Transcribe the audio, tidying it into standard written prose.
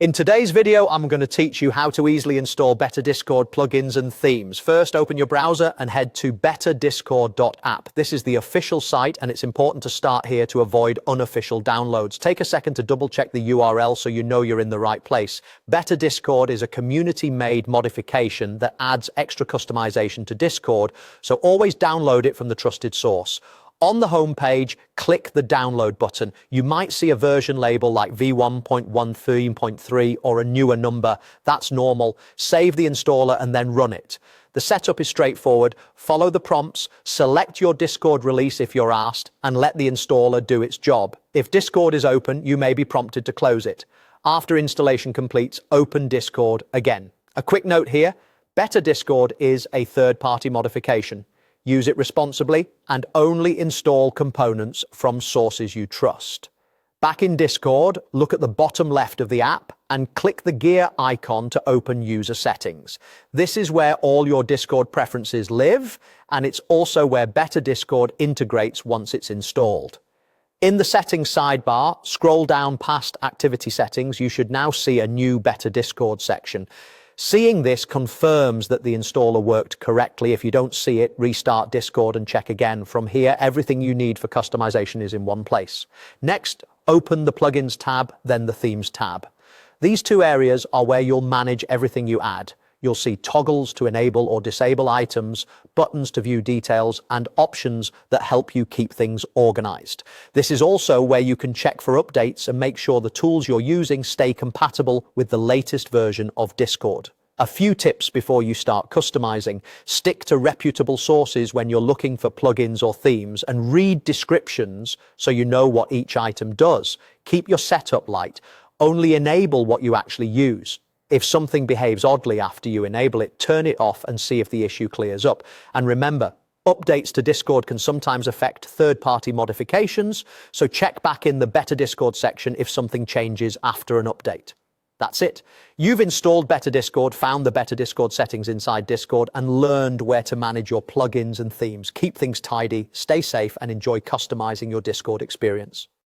In today's video, I'm going to teach you how to easily install Better Discord plugins and themes. First, open your browser and head to betterdiscord.app. This is the official site, and it's important to start here to avoid unofficial downloads. Take a second to double check the URL so you know you're in the right place. Better Discord is a community-made modification that adds extra customization to Discord, so always download it from the trusted source. On the home page, click the download button. You might see a version label like v1.13.3 or a newer number. That's normal. Save the installer and then run it. The setup is straightforward. Follow the prompts, select your Discord release if you're asked, and let the installer do its job. If Discord is open, you may be prompted to close it. After installation completes, open Discord again. A quick note here, Better Discord is a third-party modification. Use it responsibly and only install components from sources you trust. Back in Discord, look at the bottom left of the app and click the gear icon to open user settings. This is where all your Discord preferences live, and it's also where Better Discord integrates once it's installed. In the settings sidebar, scroll down past activity settings. You should now see a new Better Discord section. Seeing this confirms that the installer worked correctly. If you don't see it, restart Discord and check again. From here, everything you need for customization is in one place. Next, open the Plugins tab, then the Themes tab. These two areas are where you'll manage everything you add. You'll see toggles to enable or disable items, buttons to view details, and options that help you keep things organized. This is also where you can check for updates and make sure the tools you're using stay compatible with the latest version of Discord. A few tips before you start customizing. Stick to reputable sources when you're looking for plugins or themes, and read descriptions so you know what each item does. Keep your setup light. Only enable what you actually use. If something behaves oddly after you enable it, turn it off and see if the issue clears up. And remember, updates to Discord can sometimes affect third-party modifications, so check back in the Better Discord section if something changes after an update. That's it. You've installed Better Discord, found the Better Discord settings inside Discord, and learned where to manage your plugins and themes. Keep things tidy, stay safe, and enjoy customizing your Discord experience.